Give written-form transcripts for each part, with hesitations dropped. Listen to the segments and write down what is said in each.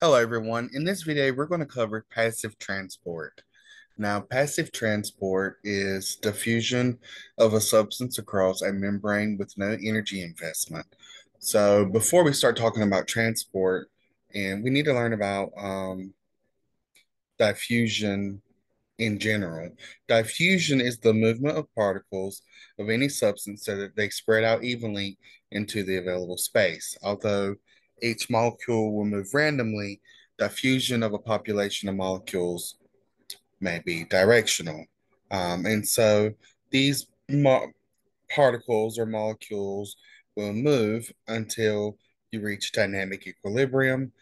Hello everyone. In this video, we're going to cover passive transport. Now, passive transport is diffusion of a substance across a membrane with no energy investment. So before we start talking about transport, and we need to learn about diffusion in general. Diffusion is the movement of particles of any substance so that they spread out evenly into the available space. Although each molecule will move randomly, diffusion of a population of molecules may be directional. And so these particles or molecules will move until you reach dynamic equilibrium,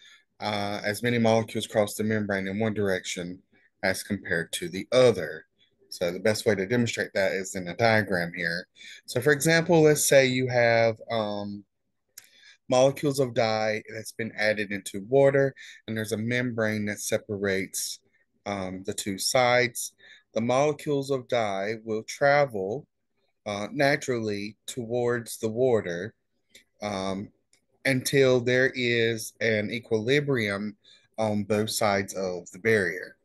as many molecules cross the membrane in one direction as compared to the other. So the best way to demonstrate that is in a diagram here. So for example, let's say you have molecules of dye that's been added into water, and there's a membrane that separates the two sides. The molecules of dye will travel naturally towards the water um, until there is an equilibrium on both sides of the barrier.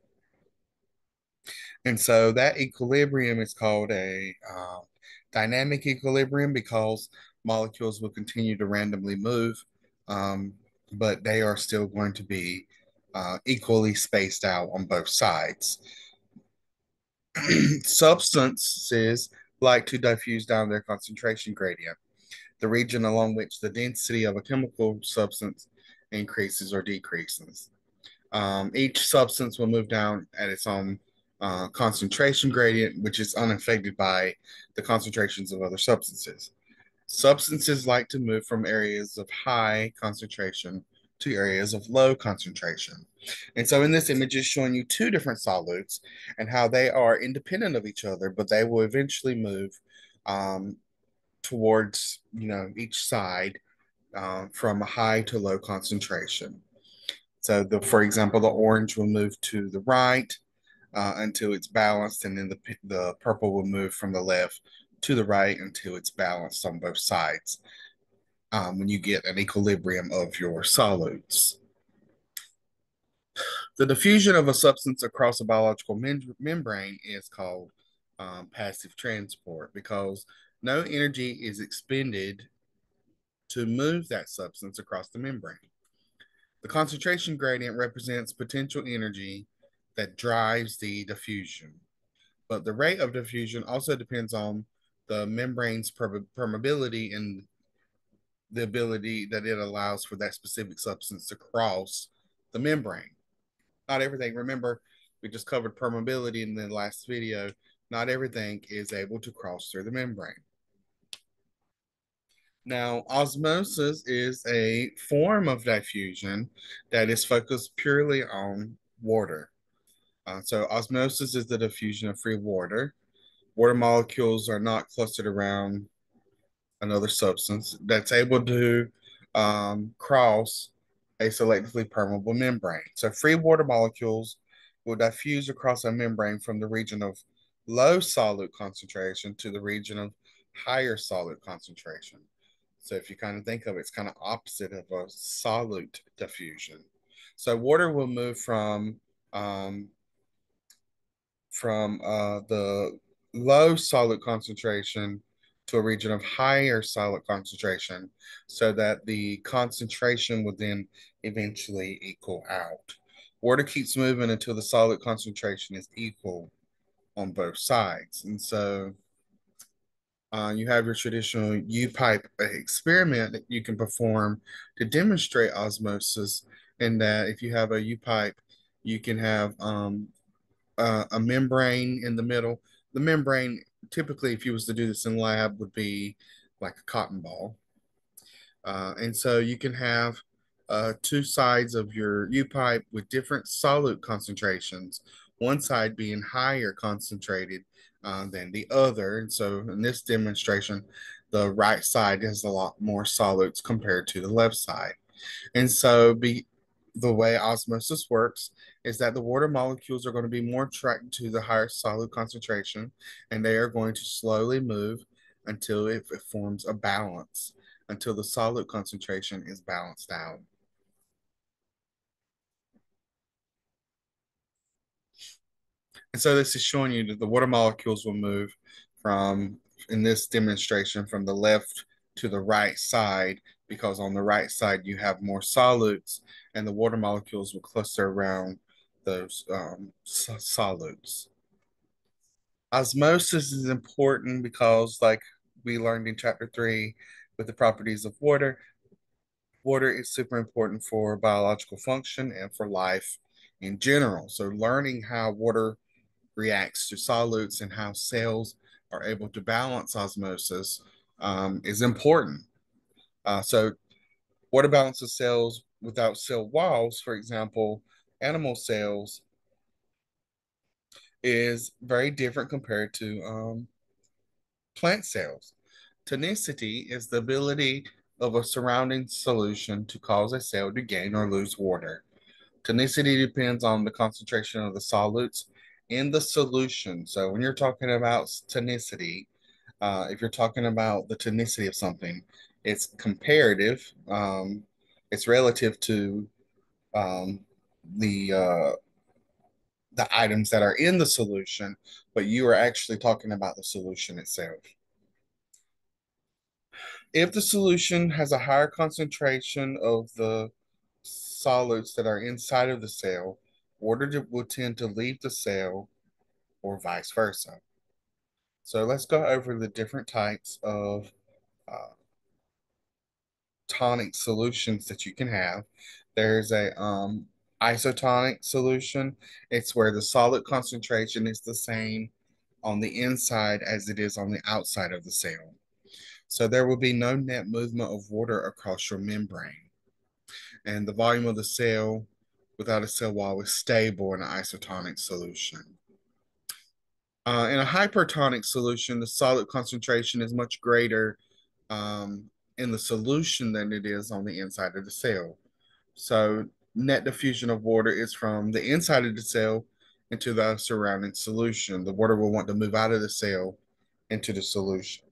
And so that equilibrium is called a dynamic equilibrium because molecules will continue to randomly move, um, but they are still going to be equally spaced out on both sides. Substances like to diffuse down their concentration gradient, the region along which the density of a chemical substance increases or decreases. Each substance will move down at its own concentration gradient, which is unaffected by the concentrations of other substances. Substances like to move from areas of high concentration to areas of low concentration. And so in this image is showing you two different solutes and how they are independent of each other, but they will eventually move um, towards, each side from a high to low concentration. So for example, the orange will move to the right until it's balanced, and then the purple will move from the left to the right until it's balanced on both sides. When you get an equilibrium of your solutes, the diffusion of a substance across a biological membrane is called passive transport because no energy is expended to move that substance across the membrane. The concentration gradient represents potential energy that drives the diffusion, but the rate of diffusion also depends on the membrane's permeability and the ability that it allows for that specific substance to cross the membrane. Not everything, remember, we just covered permeability in the last video. Not everything is able to cross through the membrane. Now, osmosis is a form of diffusion that is focused purely on water. So, osmosis is the diffusion of free water. Water molecules are not clustered around another substance that's able to cross a selectively permeable membrane. So, free water molecules will diffuse across a membrane from the region of low solute concentration to the region of higher solute concentration. So if you kind of think of it, it's kind of opposite of a solute diffusion. So water will move um, from the low solute concentration to a region of higher solute concentration, so that the concentration would then eventually equal out. Water keeps moving until the solute concentration is equal on both sides, and so you have your traditional U-pipe experiment that you can perform to demonstrate osmosis. In that, if you have a U-pipe, you can have a membrane in the middle. The membrane, typically, if you was to do this in lab, would be like a cotton ball. And so you can have two sides of your U-pipe with different solute concentrations, one side being higher concentrated than the other. And so in this demonstration, the right side has a lot more solutes compared to the left side. And so the way osmosis works is that the water molecules are going to be more attracted to the higher solute concentration, and they are going to slowly move until it forms a balance, until the solute concentration is balanced out. And so this is showing you that the water molecules will move from, in this demonstration, from the left to the right side, because on the right side you have more solutes and the water molecules will cluster around those solutes. Osmosis is important because, like we learned in chapter 3 with the properties of water, water is super important for biological function and for life in general. So learning how water reacts to solutes and how cells are able to balance osmosis is important. So, water balances cells without cell walls, for example, animal cells, is very different compared to plant cells. Tonicity is the ability of a surrounding solution to cause a cell to gain or lose water. Tonicity depends on the concentration of the solutes in the solution. So when you're talking about tonicity, if you're talking about the tonicity of something, it's comparative. It's relative to um, the the items that are in the solution, but you are actually talking about the solution itself. If the solution has a higher concentration of the solids that are inside of the cell, water will tend to leave the cell or vice versa. So let's go over the different types of uh, tonic solutions that you can have. There's a isotonic solution. It's where the solid concentration is the same on the inside as it is on the outside of the cell. So there will be no net movement of water across your membrane. And the volume of the cell without a cell wall is stable in an isotonic solution. In a hypertonic solution, the solid concentration is much greater in the solution than it is on the inside of the cell. So, net diffusion of water is from the inside of the cell into the surrounding solution. The water will want to move out of the cell into the solution.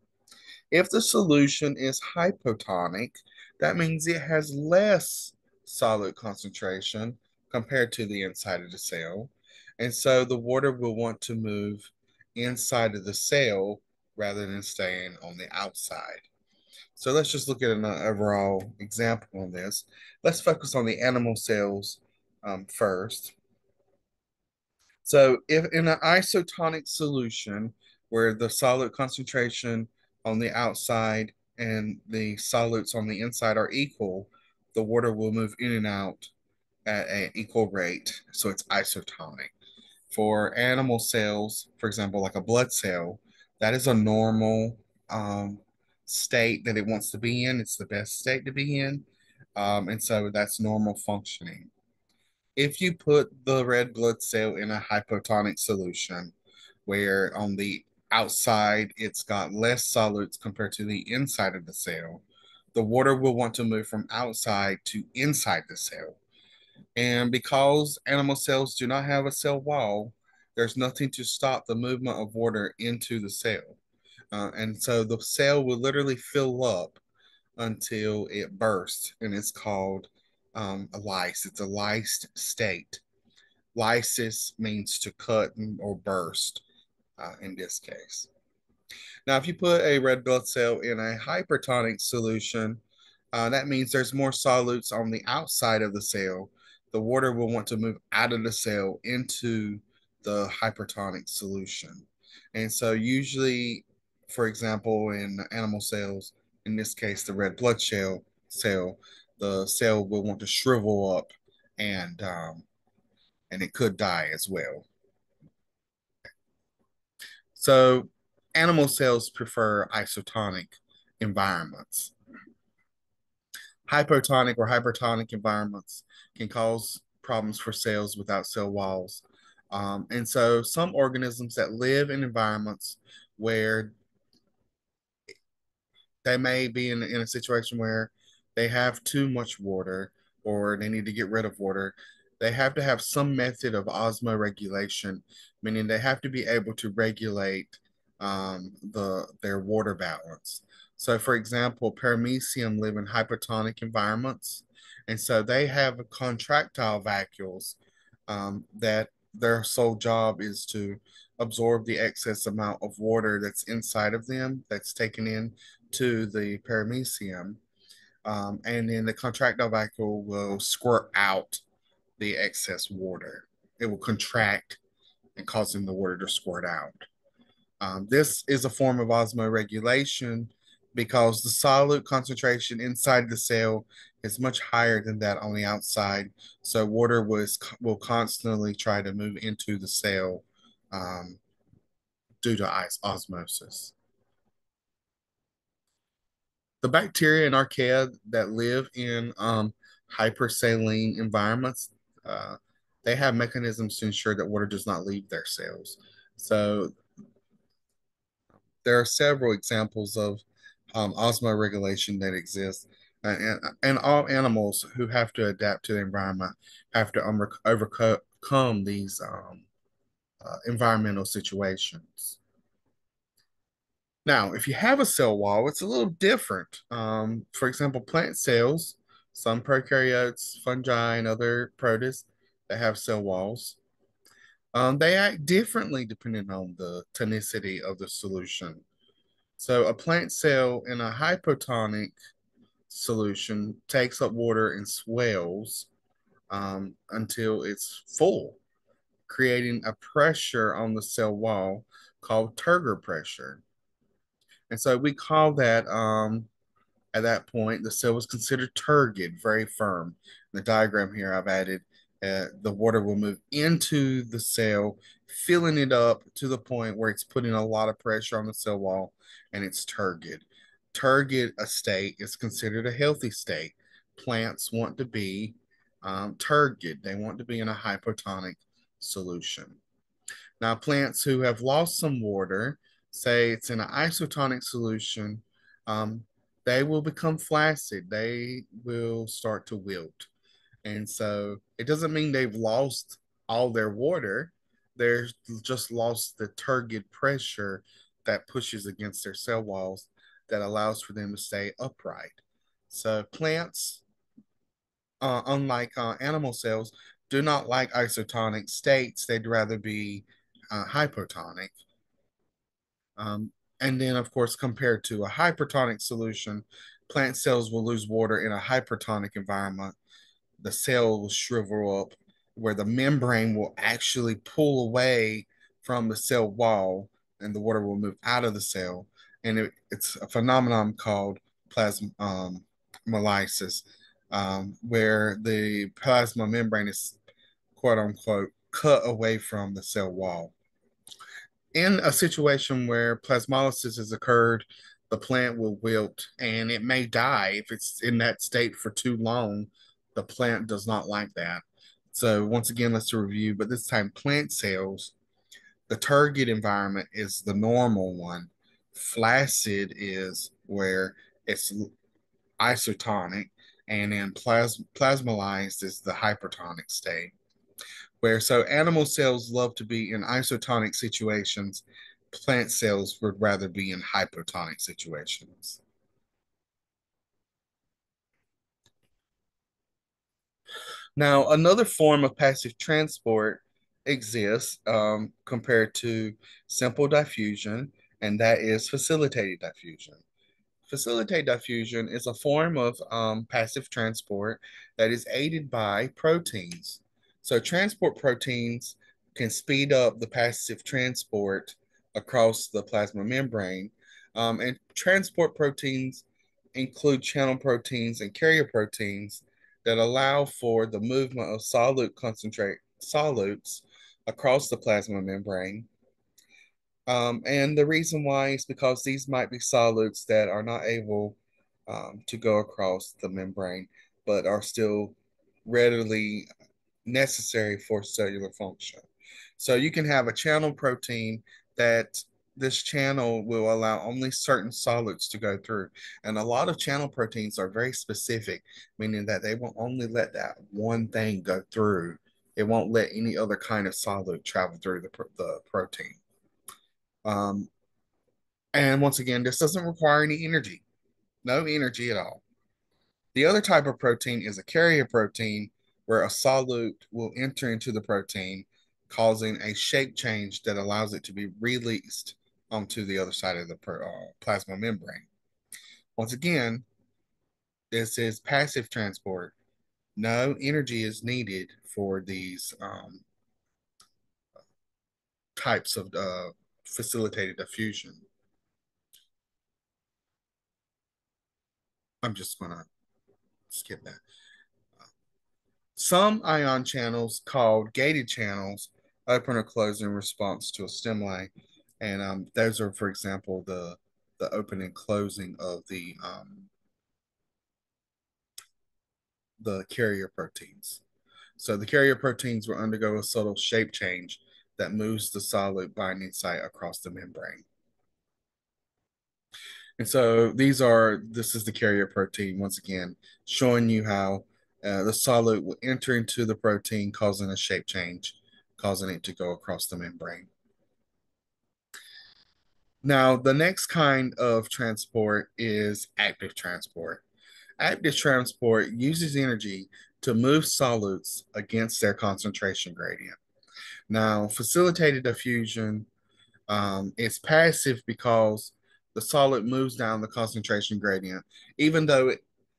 If the solution is hypotonic, that means it has less solid concentration compared to the inside of the cell. And so the water will want to move inside of the cell rather than staying on the outside. So let's just look at an overall example on this. Let's focus on the animal cells first. So if in an isotonic solution where the solid concentration on the outside and the solutes on the inside are equal, the water will move in and out at an equal rate. So it's isotonic. For animal cells, for example, like a blood cell, that is a normal state that it wants to be in. It's the best state to be in. And so that's normal functioning. If you put the red blood cell in a hypotonic solution, where on the outside it's got less solids compared to the inside of the cell, the water will want to move from outside to inside the cell. And because animal cells do not have a cell wall, there's nothing to stop the movement of water into the cell. And so the cell will literally fill up until it bursts, and it's called a lyse. It's a lysed state. Lysis means to cut or burst in this case. Now, if you put a red blood cell in a hypertonic solution, that means there's more solutes on the outside of the cell. The water will want to move out of the cell into the hypertonic solution. And so, usually, for example, in animal cells, in this case, the red blood cell, the cell will want to shrivel up and and it could die as well. So, animal cells prefer isotonic environments. Hypotonic or hypertonic environments can cause problems for cells without cell walls. And so, some organisms that live in environments where they may be in a situation where they have too much water or they need to get rid of water. They have to have some method of osmoregulation, meaning they have to be able to regulate their water balance. So, for example, paramecium live in hypertonic environments, and so they have contractile vacuoles that their sole job is to absorb the excess amount of water that's inside of them that's taken in to the paramecium. And then the contractile vacuole will squirt out the excess water. It will contract and causing the water to squirt out. This is a form of osmoregulation because the solute concentration inside the cell is much higher than that on the outside. So water will constantly try to move into the cell um, due to osmosis. The bacteria and archaea that live in hypersaline environments, uh, they have mechanisms to ensure that water does not leave their cells. So there are several examples of osmoregulation that exist. And all animals who have to adapt to the environment have to overcome these environmental situations. Now, if you have a cell wall, it's a little different. For example, plant cells, some prokaryotes, fungi, and other protists that have cell walls, they act differently depending on the tonicity of the solution. So a plant cell in a hypotonic solution takes up water and swells until it's full, creating a pressure on the cell wall called turgor pressure. And so we call that at that point, the cell was considered turgid, very firm. In the diagram here, I've added the water will move into the cell, filling it up to the point where it's putting a lot of pressure on the cell wall and it's turgid. Turgid a state is considered a healthy state. Plants want to be turgid, they want to be in a hypotonic solution. Now, plants who have lost some water, say it's in an isotonic solution, um, they will become flaccid. They will start to wilt. And so it doesn't mean they've lost all their water. They're just lost the turgid pressure that pushes against their cell walls that allows for them to stay upright. So plants, unlike animal cells, do not like isotonic states. They'd rather be hypotonic. Um, and then, of course, compared to a hypertonic solution, plant cells will lose water in a hypertonic environment. The cell will shrivel up where the membrane will actually pull away from the cell wall and the water will move out of the cell. And it's a phenomenon called plasmolysis, where the plasma membrane is quote unquote cut away from the cell wall. In a situation where plasmolysis has occurred, the plant will wilt and it may die if it's in that state for too long. The plant does not like that. So, once again, let's review, but this time, plant cells, the turgid environment is the normal one. Flaccid is where it's isotonic, and then plasmolyzed is the hypertonic state where so animal cells love to be in isotonic situations, plant cells would rather be in hypotonic situations. Now, another form of passive transport exists compared to simple diffusion, and that is facilitated diffusion. Facilitate diffusion is a form of passive transport that is aided by proteins. So, transport proteins can speed up the passive transport across the plasma membrane. And transport proteins include channel proteins and carrier proteins that allow for the movement of solutes across the plasma membrane. And the reason why is because these might be solutes that are not able to go across the membrane, but are still readily necessary for cellular function. So you can have a channel protein that this channel will allow only certain solutes to go through. And a lot of channel proteins are very specific, meaning that they will only let that one thing go through. It won't let any other kind of solute travel through the protein. Um, and once again, this doesn't require any energy, no energy at all. The other type of protein is a carrier protein where a solute will enter into the protein, causing a shape change that allows it to be released onto the other side of the plasma membrane. Once again, this is passive transport. No energy is needed for these types of facilitated diffusion. I'm just going to skip that. Some ion channels called gated channels open or close in response to a stimuli. And those are, for example, the open and closing of the carrier proteins. So the carrier proteins will undergo a subtle shape change that moves the solid binding site across the membrane. And so this is the carrier protein, once again, showing you how the solid will enter into the protein, causing a shape change, causing it to go across the membrane. Now, the next kind of transport is active transport. Active transport uses energy to move solids against their concentration gradient. Now, facilitated diffusion is passive because the solid moves down the concentration gradient, even though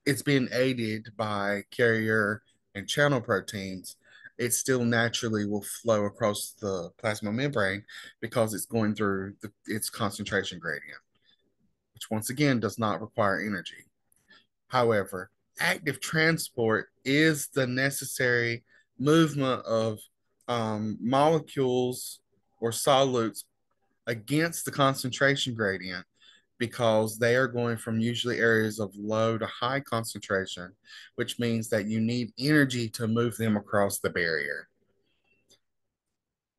it's being aided by carrier and channel proteins. It still naturally will flow across the plasma membrane because it's going through its concentration gradient, which once again does not require energy. However, active transport is the necessary movement of molecules or solutes against the concentration gradient because they are going from usually areas of low to high concentration, which means that you need energy to move them across the barrier.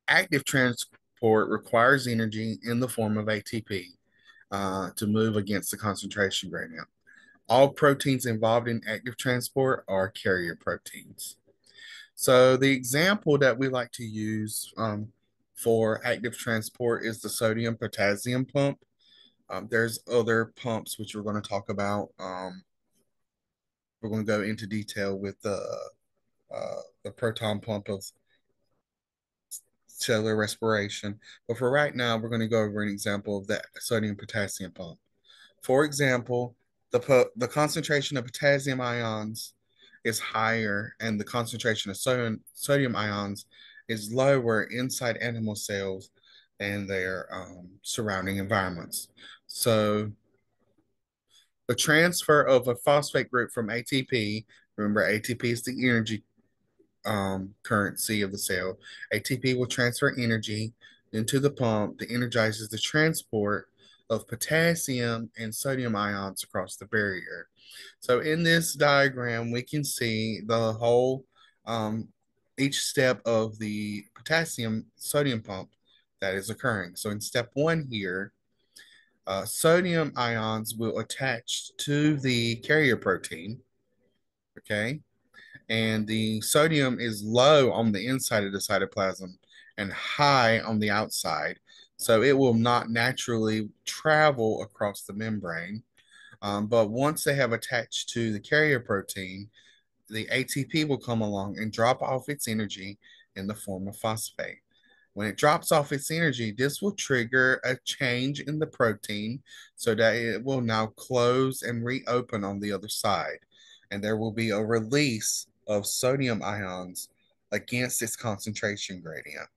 Active transport requires energy in the form of ATP to move against the concentration gradient. All proteins involved in active transport are carrier proteins. So the example that we like to use for active transport is the sodium potassium pump. There's other pumps which we're going to talk about. We're going to go into detail with the proton pump of cellular respiration. But for right now, we're going to go over an example of that sodium potassium pump. For example, the concentration of potassium ions is higher and the concentration of sodium ions is lower inside animal cells and their surrounding environments. So the transfer of a phosphate group from ATP, remember ATP is the energy currency of the cell. ATP will transfer energy into the pump that energizes the transport of potassium and sodium ions across the barrier. So in this diagram, we can see the whole, each step of the potassium sodium pump that is occurring. So in step one here, sodium ions will attach to the carrier protein, okay? And the sodium is low on the inside of the cytoplasm and high on the outside. So it will not naturally travel across the membrane. But once they have attached to the carrier protein, the ATP will come along and drop off its energy in the form of phosphate. When it drops off its energy, this will trigger a change in the protein so that it will now close and reopen on the other side. And there will be a release of sodium ions against its concentration gradient.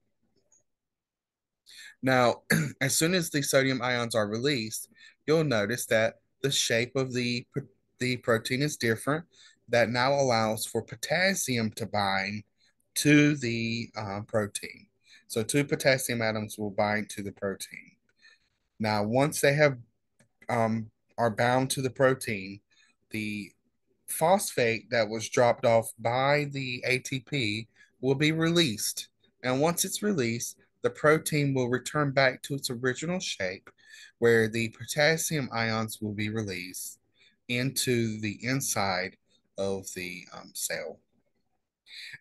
Now, as soon as the sodium ions are released, you'll notice that the shape of the protein is different. That now allows for potassium to bind to the protein. So two potassium atoms will bind to the protein. Now, once they have are bound to the protein, the phosphate that was dropped off by the ATP will be released. And once it's released, the protein will return back to its original shape, where the potassium ions will be released into the inside of the cell.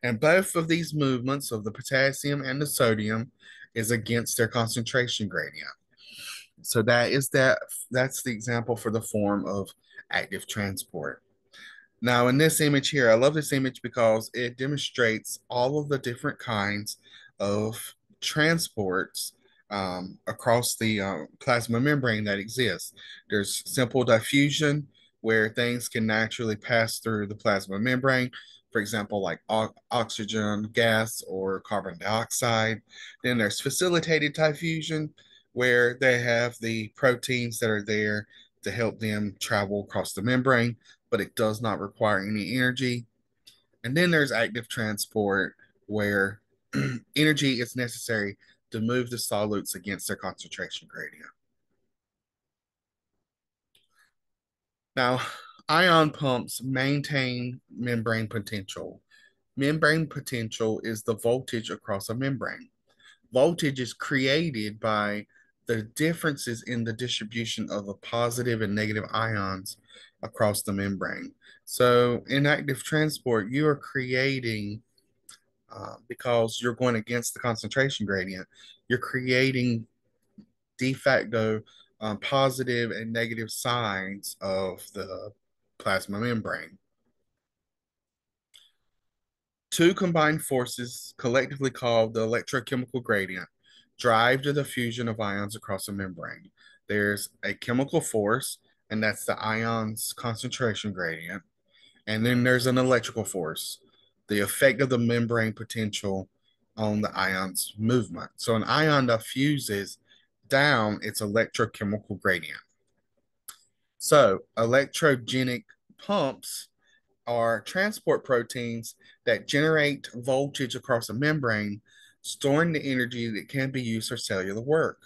And both of these movements of the potassium and the sodium is against their concentration gradient. So that's the example for the form of active transport. Now, in this image here, I love this image because it demonstrates all of the different kinds of transports across the plasma membrane that exists. There's simple diffusion, where things can naturally pass through the plasma membrane, for example, like oxygen gas or carbon dioxide. Then there's facilitated diffusion, where they have the proteins that are there to help them travel across the membrane, but it does not require any energy. And then there's active transport, where energy is necessary to move the solutes against their concentration gradient. Now, ion pumps maintain membrane potential. Membrane potential is the voltage across a membrane. Voltage is created by the differences in the distribution of the positive and negative ions across the membrane. So, in active transport, you are creating, because you're going against the concentration gradient, you're creating de facto positive and negative sides of the plasma membrane. Two combined forces, collectively called the electrochemical gradient, drive the diffusion of ions across a membrane. There's a chemical force, and that's the ion's concentration gradient. And then there's an electrical force, the effect of the membrane potential on the ion's movement. So an ion diffuses down its electrochemical gradient. So electrogenic pumps are transport proteins that generate voltage across a membrane, storing the energy that can be used for cellular work.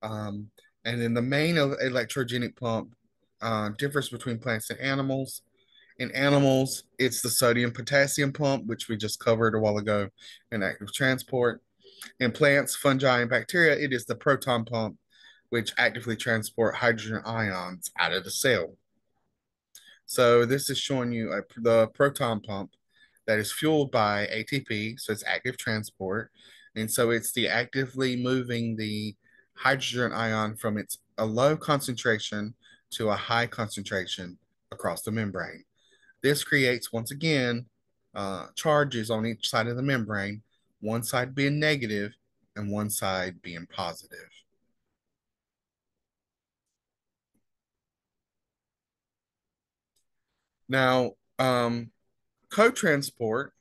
Um, and then the main electrogenic pump differs between plants and animals. In animals, it's the sodium potassium pump, which we just covered a while ago in active transport. In plants, fungi, and bacteria, it is the proton pump, which actively transport hydrogen ions out of the cell. So this is showing you the proton pump that is fueled by ATP, so it's active transport. And so it's the actively moving the hydrogen ion from a low concentration to a high concentration across the membrane. This creates, once again, charges on each side of the membrane, one side being negative and one side being positive. Now, co-transport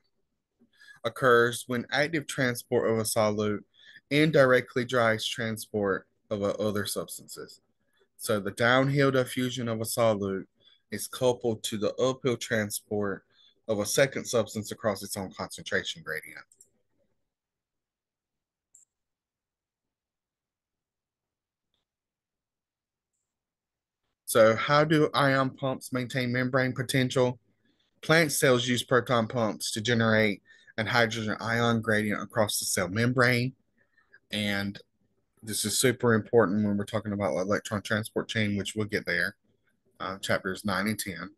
occurs when active transport of a solute indirectly drives transport of other substances. So the downhill diffusion of a solute is coupled to the uphill transport of a second substance across its own concentration gradient. So how do ion pumps maintain membrane potential? Plant cells use proton pumps to generate an hydrogen ion gradient across the cell membrane. And this is super important when we're talking about electron transport chain, which we'll get there, chapters 9 and 10.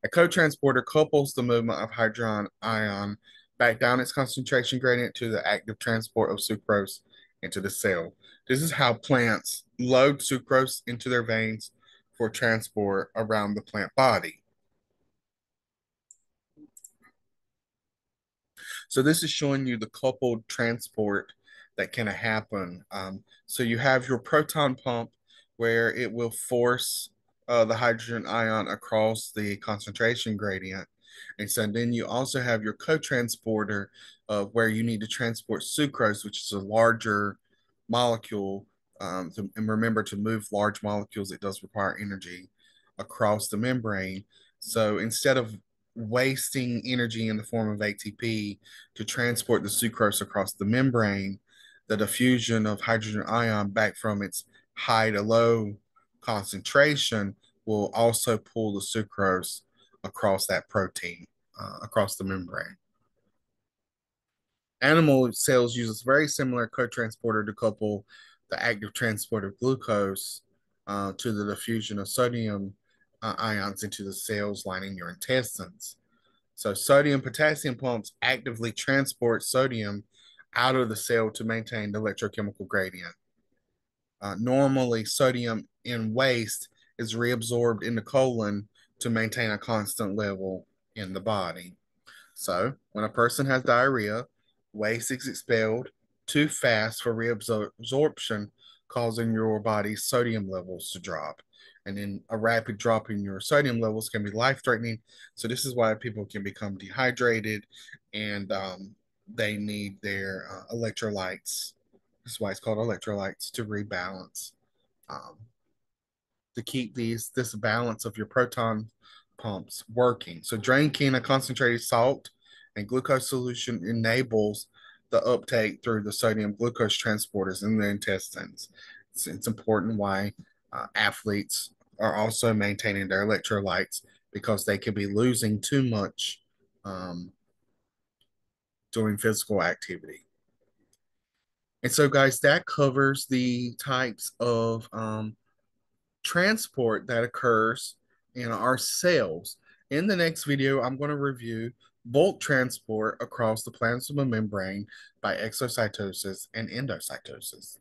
A co-transporter couples the movement of hydrogen ion back down its concentration gradient to the active transport of sucrose into the cell. This is how plants load sucrose into their veins for transport around the plant body. So this is showing you the coupled transport that can happen. So you have your proton pump, where it will force the hydrogen ion across the concentration gradient. And so then you also have your co-transporter, where you need to transport sucrose, which is a larger molecule. And remember, to move large molecules, it does require energy across the membrane. So instead of wasting energy in the form of ATP to transport the sucrose across the membrane, the diffusion of hydrogen ion back from its high to low concentration will also pull the sucrose across that protein, across the membrane. Animal cells use a very similar co-transporter to couple the active transport of glucose to the diffusion of sodium ions into the cells lining your intestines. So sodium potassium pumps actively transport sodium out of the cell to maintain the electrochemical gradient. Normally, sodium in waste is reabsorbed in the colon to maintain a constant level in the body. So when a person has diarrhea, Waste is expelled too fast for reabsorption, causing your body's sodium levels to drop. And then a rapid drop in your sodium levels can be life threatening. So, this is why people can become dehydrated and they need their electrolytes. This is why it's called electrolytes to rebalance. Um, to keep this balance of your proton pumps working. So drinking a concentrated salt and glucose solution enables the uptake through the sodium glucose transporters in the intestines. It's important why athletes are also maintaining their electrolytes because they could be losing too much um, during physical activity. And so, guys, that covers the types of transport that occurs in our cells. In the next video, I'm going to review bulk transport across the plasma membrane by exocytosis and endocytosis.